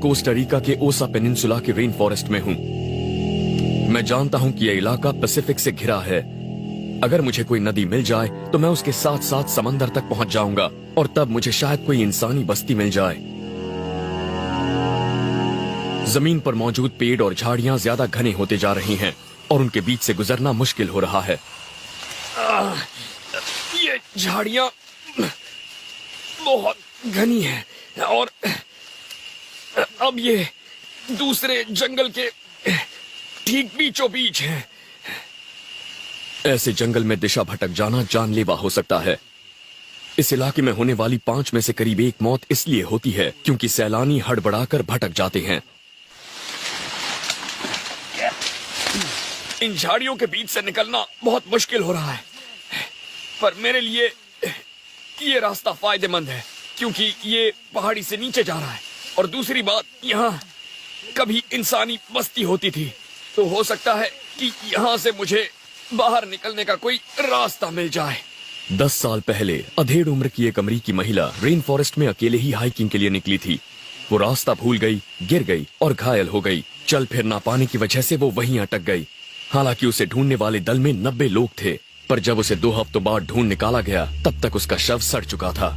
Costa Rica के ओसा peninsula के रेन फॉरेस्ट में हूँ। मैं जानता हूँ कि यह इलाका पैसिफिक से घिरा है। अगर मुझे कोई नदी मिल जाए तो मैं उसके साथ साथ समंदर तक पहुंच जाऊंगा और तब मुझे शायद कोई इंसानी बस्ती मिल जाए। जमीन पर मौजूद पेड़ और झाड़ियां ज्यादा घने होते जा रही हैं और उनके बीच से गुजरना मुश्किल हो रहा है। ये झाड़ियां बहुत घनी हैं और अब ये दूसरे जंगल के ठीक बीचों बीच हैं। ऐसे जंगल में दिशा भटक जाना जानलेवा हो सकता है। इस इलाके में होने वाली 5 में से करीब 1 मौत इसलिए होती है क्योंकि सैलानी हड़बड़ाकर भटक जाते हैं। इन झाड़ियों के बीच से निकलना बहुत मुश्किल हो रहा है, पर मेरे लिए ये रास्ता फायदेमंद है क्योंकि ये पहाड़ी से नीचे जा रहा है और दूसरी बात, यहाँ कभी इंसानी बस्ती होती थी, तो हो सकता है कि यहाँ से मुझे बाहर निकलने का कोई रास्ता मिल जाए। 10 साल पहले अधेड़ उम्र की एक अमरीकी महिला रेन फॉरेस्ट में अकेले ही हाइकिंग के लिए निकली थी। वो रास्ता भूल गई, गिर गई और घायल हो गई। चल फिर ना पाने की वजह से वो वहीं अटक गई। हालांकि उसे ढूंढने वाले दल में 90 लोग थे, पर जब उसे 2 हफ्तों बाद ढूंढ निकाला गया तब तक उसका शव सड़ चुका था।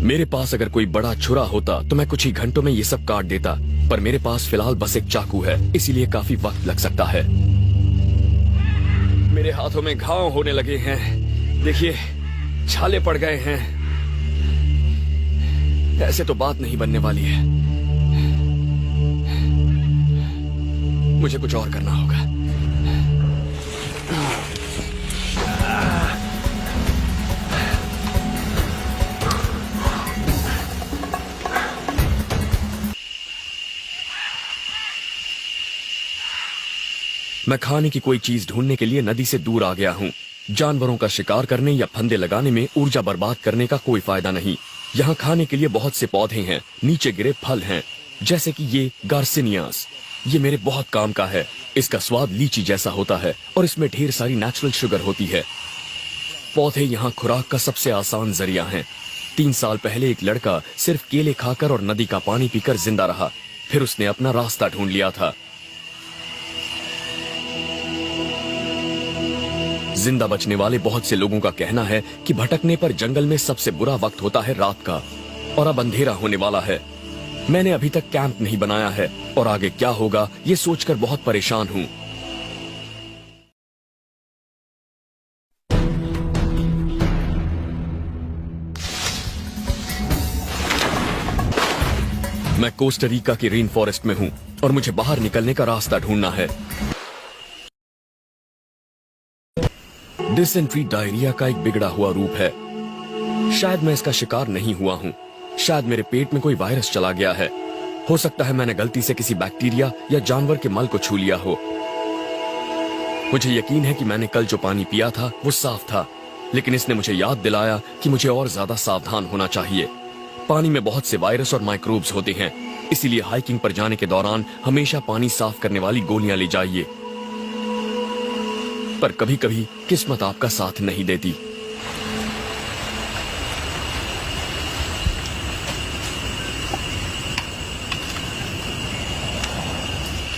मेरे पास अगर कोई बड़ा छुरा होता तो मैं कुछ ही घंटों में ये सब काट देता, पर मेरे पास फिलहाल बस एक चाकू है, इसीलिए काफी वक्त लग सकता है। मेरे हाथों में घाव होने लगे हैं, देखिए छाले पड़ गए हैं। ऐसे तो बात नहीं बनने वाली है, मुझे कुछ और करना होगा। मैं खाने की कोई चीज ढूंढने के लिए नदी से दूर आ गया हूँ। जानवरों का शिकार करने या फंदे लगाने में ऊर्जा बर्बाद करने का कोई फायदा नहीं। यहाँ खाने के लिए बहुत से पौधे हैं, नीचे गिरे फल हैं, जैसे कि ये गार्सिनियास। ये मेरे बहुत काम का है। इसका स्वाद लीची जैसा होता है और इसमें ढेर सारी नेचुरल शुगर होती है। पौधे यहाँ खुराक का सबसे आसान जरिया हैं। 3 साल पहले एक लड़का सिर्फ केले खाकर और नदी का पानी पीकर जिंदा रहा, फिर उसने अपना रास्ता ढूंढ लिया था। जिंदा बचने वाले बहुत से लोगों का कहना है कि भटकने पर जंगल में सबसे बुरा वक्त होता है रात का, और अब अंधेरा होने वाला है। मैंने अभी तक कैंप नहीं बनाया है और आगे क्या होगा ये सोचकर बहुत परेशान हूँ। मैं कोस्टा रिका के रेन फॉरेस्ट में हूँ और मुझे बाहर निकलने का रास्ता ढूंढना है। डिसेंट्री डायरिया का एक बिगड़ा हुआ रूप है। शायद मैं इसका शिकार नहीं हुआ हूँ, शायद मेरे पेट में कोई वायरस चला गया है। हो सकता है मैंने गलती से किसी बैक्टीरिया या जानवर के मल को छू लिया हो। मुझे यकीन है कि मैंने कल जो पानी पिया था वो साफ था, लेकिन इसने मुझे याद दिलाया कि मुझे और ज्यादा सावधान होना चाहिए। पानी में बहुत से वायरस और माइक्रोब्स होते हैं, इसीलिए हाइकिंग पर जाने के दौरान हमेशा पानी साफ करने वाली गोलियां ले जाइए। पर कभी कभी किस्मत आपका साथ नहीं देती।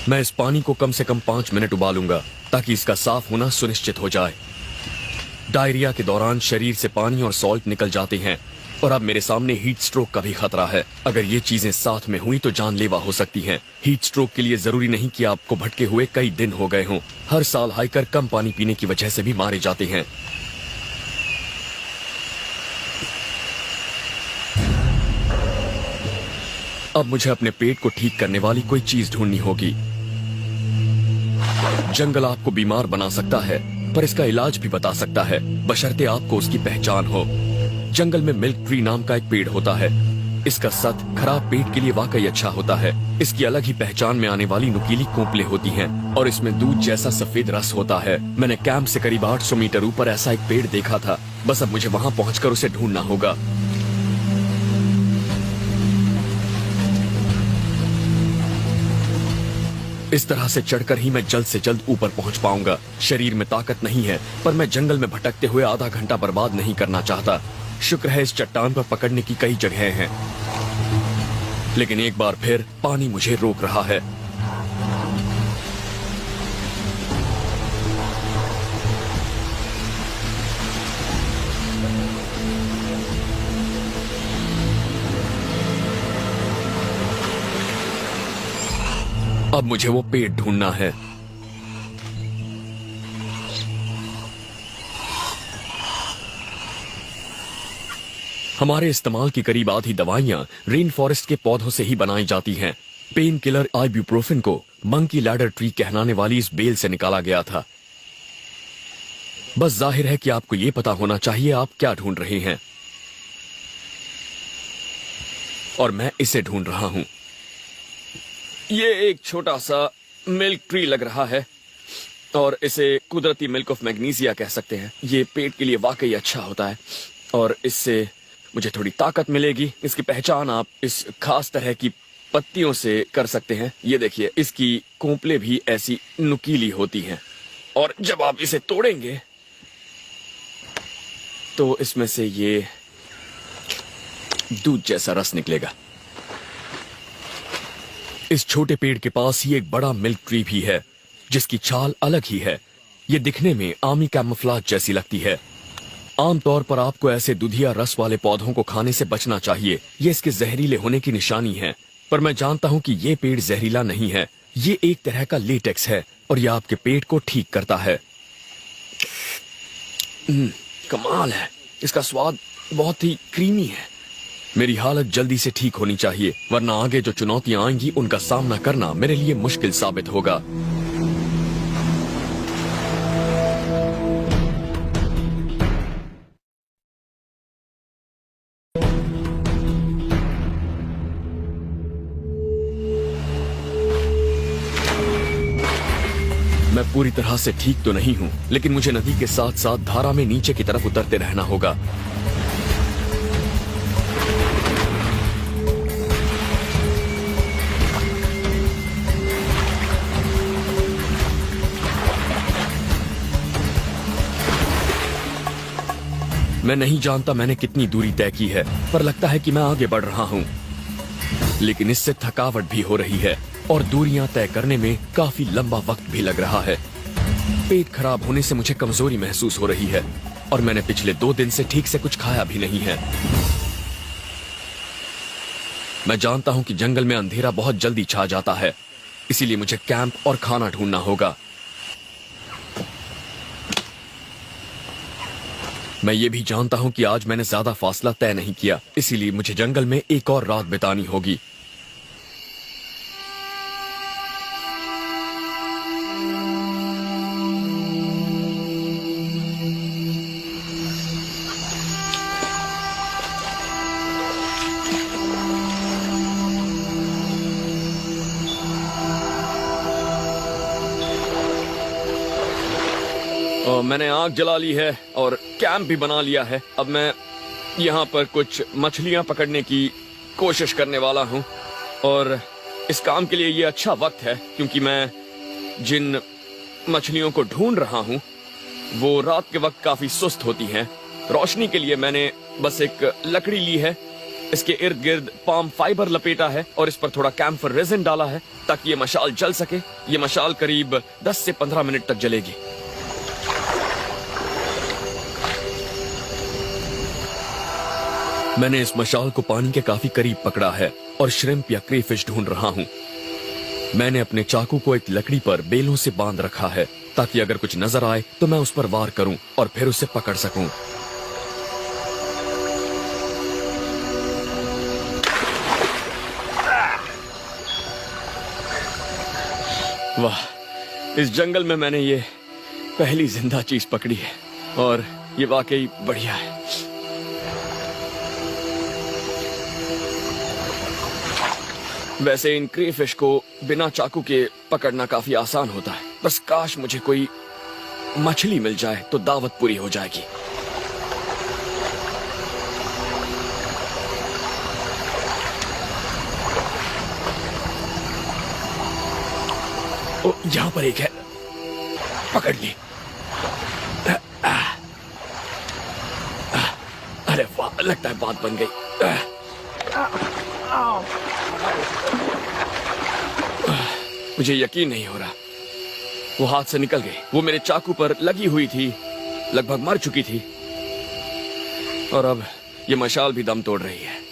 मैं इस पानी को कम से कम 5 मिनट उबालूंगा ताकि इसका साफ होना सुनिश्चित हो जाए। डायरिया के दौरान शरीर से पानी और सॉल्ट निकल जाते हैं और अब मेरे सामने हीट स्ट्रोक का भी खतरा है। अगर ये चीजें साथ में हुई तो जानलेवा हो सकती हैं। हीट स्ट्रोक के लिए जरूरी नहीं कि आपको भटके हुए कई दिन हो गए हों। हर साल हाइकर कम पानी पीने की वजह से भी मारे जाते हैं। अब मुझे अपने पेट को ठीक करने वाली कोई चीज ढूंढनी होगी। जंगल आपको बीमार बना सकता है, पर इसका इलाज भी बता सकता है, बशर्ते आपको उसकी पहचान हो। जंगल में मिल्क ट्री नाम का एक पेड़ होता है। इसका सत खराब पेट के लिए वाकई अच्छा होता है। इसकी अलग ही पहचान में आने वाली नुकीली कोंपलें होती हैं और इसमें दूध जैसा सफेद रस होता है। मैंने कैंप से करीब 800 मीटर ऊपर ऐसा एक पेड़ देखा था। बस अब मुझे वहां पहुंचकर उसे ढूंढना होगा। इस तरह से चढ़कर ही मैं जल्द से जल्द ऊपर पहुंच पाऊंगा। शरीर में ताकत नहीं है, पर मैं जंगल में भटकते हुए आधा घंटा बर्बाद नहीं करना चाहता। शुक्र है इस चट्टान पर पकड़ने की कई जगहें हैं। लेकिन एक बार फिर पानी मुझे रोक रहा है। अब मुझे वो पेड़ ढूंढना है। हमारे इस्तेमाल की करीब आधी दवाइयां रेन फॉरेस्ट के पौधों से ही बनाई जाती हैं। पेन किलर आइब्यूप्रोफेन को मंकी लैडर ट्री कहलाने वाली इस बेल से निकाला गया था। बस जाहिर है कि आपको ये पता होना चाहिए आप क्या ढूंढ रहे हैं, और मैं इसे ढूंढ रहा हूं। ये एक छोटा सा मिल्क ट्री लग रहा है और इसे कुदरती मिल्क ऑफ मैग्नीशिया कह सकते हैं। ये पेट के लिए वाकई अच्छा होता है और इससे मुझे थोड़ी ताकत मिलेगी। इसकी पहचान आप इस खास तरह की पत्तियों से कर सकते हैं। ये देखिए, इसकी कोंपलें भी ऐसी नुकीली होती हैं और जब आप इसे तोड़ेंगे तो इसमें से ये दूध जैसा रस निकलेगा। इस छोटे पेड़ के पास ही एक बड़ा मिल्क ट्री भी है जिसकी छाल अलग ही है। ये दिखने में आमी कैमोफ्लेज जैसी लगती है। आमतौर पर आपको ऐसे दुधिया रस वाले पौधों को खाने से बचना चाहिए। ये इसके जहरीले होने की निशानी है, पर मैं जानता हूं कि ये पेड़ जहरीला नहीं है। ये एक तरह का लेटेक्स है और यह आपके पेट को ठीक करता है। कमाल है, इसका स्वाद बहुत ही क्रीमी है। मेरी हालत जल्दी से ठीक होनी चाहिए, वरना आगे जो चुनौतियां आएंगी उनका सामना करना मेरे लिए मुश्किल साबित होगा। मैं पूरी तरह से ठीक तो नहीं हूं, लेकिन मुझे नदी के साथ साथ धारा में नीचे की तरफ उतरते रहना होगा। मैं नहीं जानता मैंने कितनी दूरी तय की है, पर लगता है कि मैं आगे बढ़ रहा हूं। लेकिन इससे थकावट भी हो रही है और दूरियां तय करने में काफी लंबा वक्त भी लग रहा है। पेट खराब होने से मुझे कमजोरी महसूस हो रही है और मैंने पिछले 2 दिन से ठीक से कुछ खाया भी नहीं है। मैं जानता हूं कि जंगल में अंधेरा बहुत जल्दी छा जाता है, इसीलिए मुझे कैंप और खाना ढूंढना होगा। मैं ये भी जानता हूं कि आज मैंने ज्यादा फासला तय नहीं किया, इसीलिए मुझे जंगल में एक और रात बितानी होगी। मैंने आग जला ली है और कैंप भी बना लिया है। अब मैं यहाँ पर कुछ मछलियाँ पकड़ने की कोशिश करने वाला हूँ और इस काम के लिए ये अच्छा वक्त है, क्योंकि मैं जिन मछलियों को ढूंढ रहा हूँ वो रात के वक्त काफी सुस्त होती हैं। रोशनी के लिए मैंने बस एक लकड़ी ली है, इसके इर्द गिर्द पाम फाइबर लपेटा है और इस पर थोड़ा कैम्फर रेजिन डाला है ताकि ये मशाल जल सके। ये मशाल करीब 10 से 15 मिनट तक जलेगी। मैंने इस मशाल को पानी के काफी करीब पकड़ा है और श्रिम्प या क्रेफिश ढूंढ रहा हूँ। मैंने अपने चाकू को एक लकड़ी पर बेलों से बांध रखा है ताकि अगर कुछ नजर आए तो मैं उस पर वार करूं और फिर उसे पकड़ सकूं। वाह, इस जंगल में मैंने ये पहली जिंदा चीज पकड़ी है और ये वाकई बढ़िया है। वैसे इन क्रेफिश को बिना चाकू के पकड़ना काफी आसान होता है, बस काश मुझे कोई मछली मिल जाए तो दावत पूरी हो जाएगी। ओ, यहाँ पर एक है, पकड़ ली। अरे वाह, लगता है बात बन गई। मुझे यकीन नहीं हो रहा, वो हाथ से निकल गई। वो मेरे चाकू पर लगी हुई थी, लगभग मर चुकी थी, और अब ये मशाल भी दम तोड़ रही है।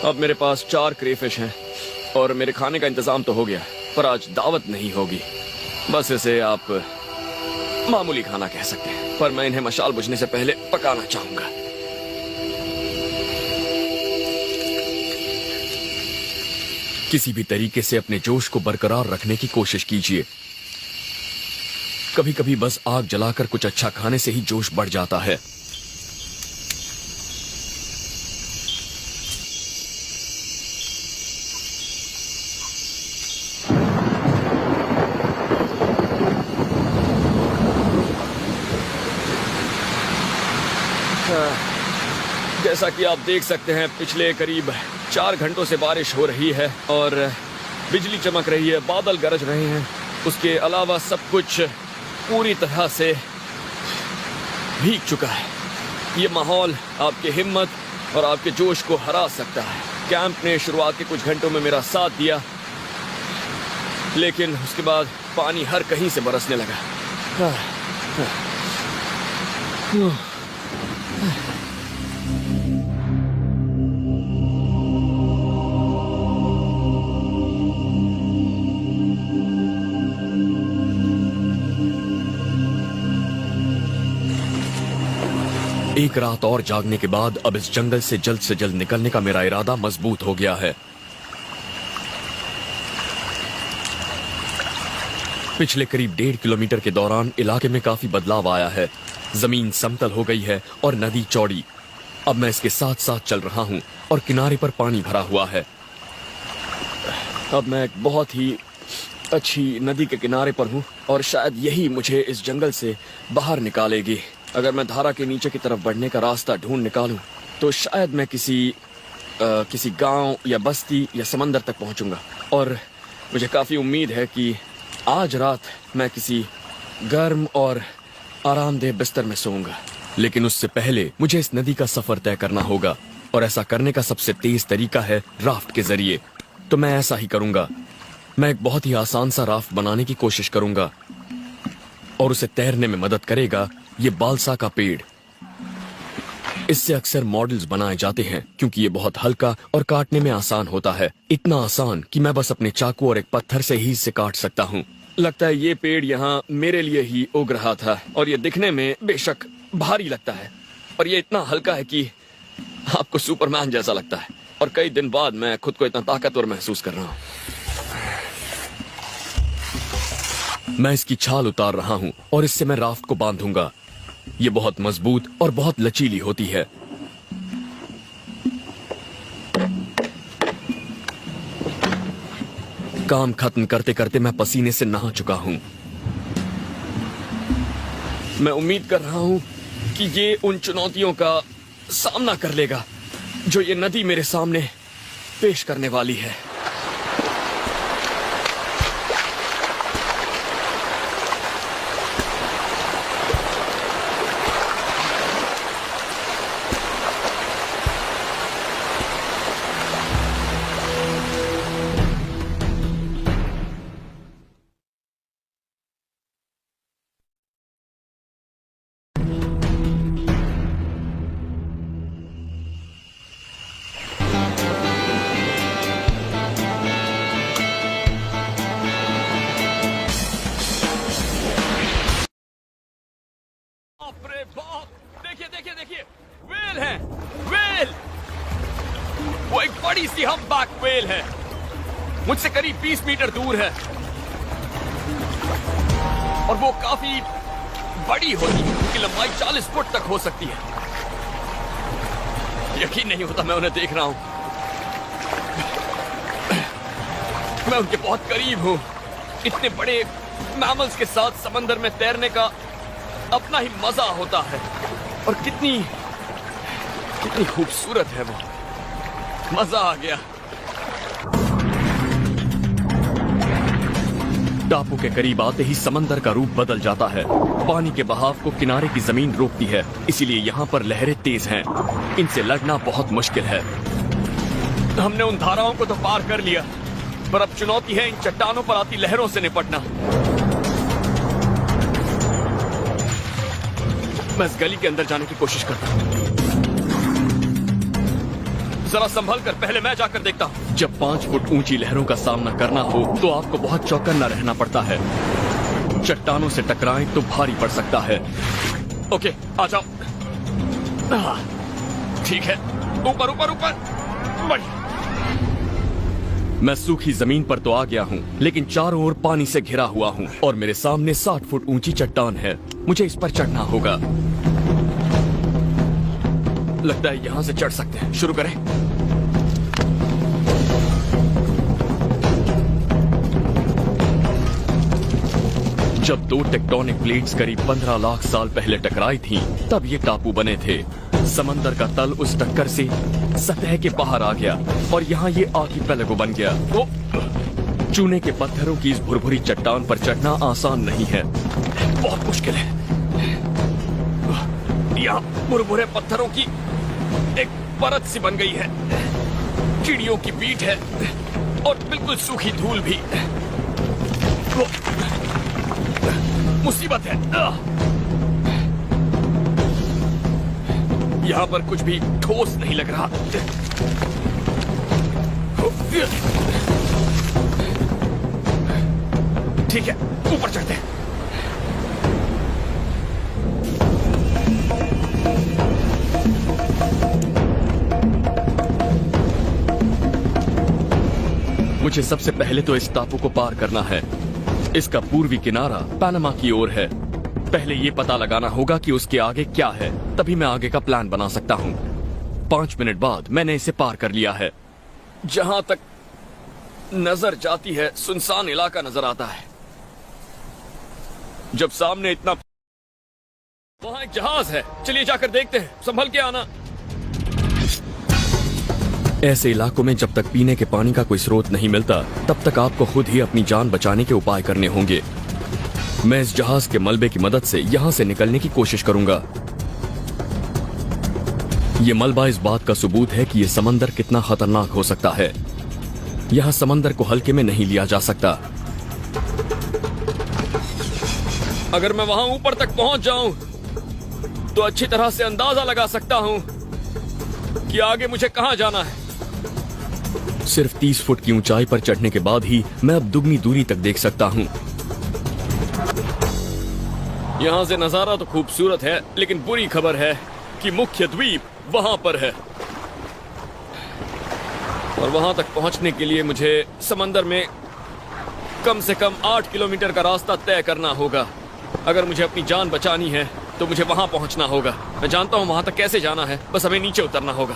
अब मेरे पास 4 क्रेफिश हैं और मेरे खाने का इंतजाम तो हो गया, पर आज दावत नहीं होगी। बस इसे आप मामूली खाना कह सकते हैं, पर मैं इन्हें मशाल बुझने से पहले पकाना चाहूंगा। किसी भी तरीके से अपने जोश को बरकरार रखने की कोशिश कीजिए। कभी कभी बस आग जलाकर कुछ अच्छा खाने से ही जोश बढ़ जाता है। जैसा कि आप देख सकते हैं, पिछले करीब 4 घंटों से बारिश हो रही है और बिजली चमक रही है, बादल गरज रहे हैं। उसके अलावा सब कुछ पूरी तरह से भीग चुका है। ये माहौल आपकी हिम्मत और आपके जोश को हरा सकता है। कैंप ने शुरुआत के कुछ घंटों में मेरा साथ दिया, लेकिन उसके बाद पानी हर कहीं से बरसने लगा। एक रात और जागने के बाद अब इस जंगल से जल्द निकलने का मेरा इरादा मजबूत हो गया है। पिछले करीब 1.5 किलोमीटर के दौरान इलाके में काफी बदलाव आया है। जमीन समतल हो गई है और नदी चौड़ी। अब मैं इसके साथ साथ चल रहा हूँ और किनारे पर पानी भरा हुआ है। अब मैं एक बहुत ही अच्छी नदी के किनारे पर हूँ और शायद यही मुझे इस जंगल से बाहर निकालेगी। अगर मैं धारा के नीचे की तरफ बढ़ने का रास्ता ढूंढ निकालूं तो शायद मैं किसी गांव या बस्ती या समंदर तक पहुंचूंगा। और मुझे काफी उम्मीद है कि आज रात मैं किसी गर्म और आरामदेह बिस्तर में सोऊंगा। लेकिन उससे पहले मुझे इस नदी का सफर तय करना होगा, और ऐसा करने का सबसे तेज तरीका है राफ्ट के जरिए। तो मैं ऐसा ही करूंगा। मैं एक बहुत ही आसान सा राफ्ट बनाने की कोशिश करूंगा और उसे तैरने में मदद करेगा ये बालसा का पेड़। इससे अक्सर मॉडल्स बनाए जाते हैं क्योंकि ये बहुत हल्का और काटने में आसान होता है। इतना आसान कि मैं बस अपने चाकू और एक पत्थर से ही इसे काट सकता हूँ। लगता है ये पेड़ यहाँ मेरे लिए ही उग रहा था, और ये दिखने में बेशक भारी लगता है, पर ये इतना हल्का है कि आपको सुपरमैन जैसा लगता है। और कई दिन बाद मैं खुद को इतना ताकतवर महसूस कर रहा हूँ। मैं इसकी छाल उतार रहा हूँ और इससे मैं राफ्ट को बांधूंगा। ये बहुत मजबूत और बहुत लचीली होती है। काम खत्म करते करते मैं पसीने से नहा चुका हूं। मैं उम्मीद कर रहा हूं कि ये उन चुनौतियों का सामना कर लेगा जो ये नदी मेरे सामने पेश करने वाली है। देखिए देखिए देखिए, व्हेल है, व्हेल। वो एक बड़ी सी हम्पबैक व्हेल है, मुझसे करीब 20 मीटर दूर है और वो काफी बड़ी होती है। उनकी लंबाई 40 फुट तक हो सकती है। यकीन नहीं होता मैं उन्हें देख रहा हूं। मैं उनके बहुत करीब हूं। इतने बड़े मैमल्स के साथ समंदर में तैरने का अपना ही मजा होता है। और कितनी खूबसूरत है वो। मजा आ गया। टापू के करीब आते ही समंदर का रूप बदल जाता है। पानी के बहाव को किनारे की जमीन रोकती है, इसीलिए यहाँ पर लहरें तेज हैं। इनसे लड़ना बहुत मुश्किल है। हमने उन धाराओं को तो पार कर लिया, पर अब चुनौती है इन चट्टानों पर आती लहरों से निपटना। मैं इस गली के अंदर जाने की कोशिश करता हूँ। जरा संभल कर, पहले मैं जाकर देखता हूँ। जब 5 फुट ऊंची लहरों का सामना करना हो तो आपको बहुत चौकन्ना रहना पड़ता है। चट्टानों से टकराएं तो भारी पड़ सकता है। ओके, आ जाओ। ठीक है, ऊपर ऊपर ऊपर। बढ़िया। मैं सूखी जमीन पर तो आ गया हूँ, लेकिन चारों ओर पानी से घिरा हुआ हूँ और मेरे सामने 60 फुट ऊंची चट्टान है। मुझे इस पर चढ़ना होगा। लगता है यहाँ से चढ़ सकते हैं। शुरू करें। जब 2 टेक्टोनिक प्लेट्स करीब 15 लाख साल पहले टकराई थीं, तब ये टापू बने थे। समंदर का तल उस टक्कर से सतह के बाहर आ गया और यहाँ ये आर्किपेलागो बन गया। चूने के पत्थरों की इस भुरभुरी चट्टान पर चढ़ना आसान नहीं है, बहुत मुश्किल है। यहाँ भुरभुरे पत्थरों की एक परत सी बन गई है, चिड़ियों की पीठ है और बिल्कुल सूखी धूल भी। मुसीबत है। यहाँ पर कुछ भी ठोस नहीं लग रहा। ठीक है, ऊपर चढ़ते हैं। मुझे सबसे पहले तो इस टापू को पार करना है। इसका पूर्वी किनारा पनामा की ओर है। पहले ये पता लगाना होगा कि उसके आगे क्या है, तभी मैं आगे का प्लान बना सकता हूँ। 5 मिनट बाद मैंने इसे पार कर लिया है। जहाँ तक नजर जाती है सुनसान इलाका नजर आता है। जब सामने इतना, वहाँ एक जहाज है। चलिए जाकर देखते हैं। संभल के आना। ऐसे इलाकों में जब तक पीने के पानी का कोई स्रोत नहीं मिलता, तब तक आपको खुद ही अपनी जान बचाने के उपाय करने होंगे। मैं इस जहाज के मलबे की मदद से यहाँ से निकलने की कोशिश करूंगा। ये मलबा इस बात का सबूत है कि ये समंदर कितना खतरनाक हो सकता है। यहाँ समंदर को हल्के में नहीं लिया जा सकता। अगर मैं वहां ऊपर तक पहुंच जाऊं, तो अच्छी तरह से अंदाजा लगा सकता हूं कि आगे मुझे कहां जाना है। सिर्फ 30 फुट की ऊंचाई पर चढ़ने के बाद ही मैं अब दुगनी दूरी तक देख सकता हूं। यहां से नजारा तो खूबसूरत है, लेकिन बुरी खबर है कि मुख्य द्वीप वहां पर है और वहां तक पहुंचने के लिए मुझे समंदर में कम से कम 8 किलोमीटर का रास्ता तय करना होगा। अगर मुझे अपनी जान बचानी है तो मुझे वहां पहुंचना होगा। मैं जानता हूं वहां तक कैसे जाना है, बस हमें नीचे उतरना होगा।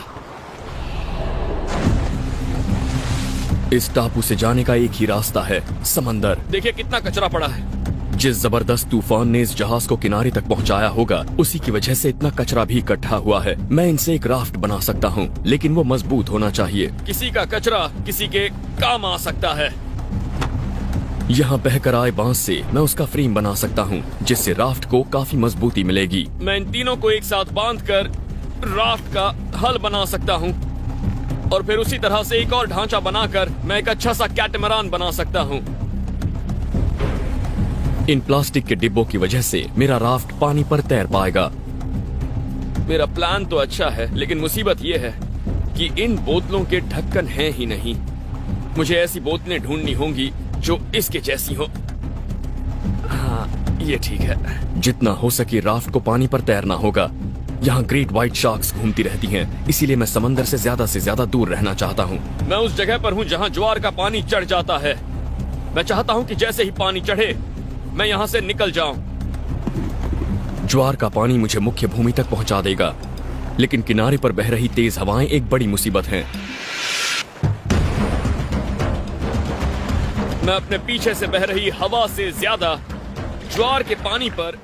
इस टापू से जाने का एक ही रास्ता है, समंदर। देखिए कितना कचरा पड़ा है। जिस जबरदस्त तूफान ने इस जहाज को किनारे तक पहुंचाया होगा, उसी की वजह से इतना कचरा भी इकट्ठा हुआ है। मैं इनसे एक राफ्ट बना सकता हूँ, लेकिन वो मजबूत होना चाहिए। किसी का कचरा किसी के काम आ सकता है। यहाँ बहकर आए बांस से मैं उसका फ्रेम बना सकता हूँ, जिससे राफ्ट को काफी मजबूती मिलेगी। मैं इन तीनों को एक साथ बांधकर राफ्ट का हल बना सकता हूँ और फिर उसी तरह से एक और ढांचा बनाकर मैं एक अच्छा सा कैटमरान बना सकता हूँ। इन प्लास्टिक के डिब्बों की वजह से मेरा राफ्ट पानी पर तैर पाएगा। मेरा प्लान तो अच्छा है, लेकिन मुसीबत यह है कि इन बोतलों के ढक्कन हैं ही नहीं। मुझे ऐसी बोतलें ढूंढनी होंगी जो इसके जैसी हो। हाँ, ये ठीक है। जितना हो सके राफ्ट को पानी पर तैरना होगा। यहाँ ग्रेट व्हाइट शार्क्स घूमती रहती हैं, इसीलिए मैं समंदर से ज्यादा दूर रहना चाहता हूँ। मैं उस जगह पर हूँ जहाँ ज्वार का पानी चढ़ जाता है। मैं चाहता हूँ कि जैसे ही पानी चढ़े मैं यहाँ से निकल जाऊं। ज्वार का पानी मुझे मुख्य भूमि तक पहुंचा देगा, लेकिन किनारे पर बह रही तेज हवाएं एक बड़ी मुसीबत हैं। मैं अपने पीछे से बह रही हवा से ज्यादा ज्वार के पानी पर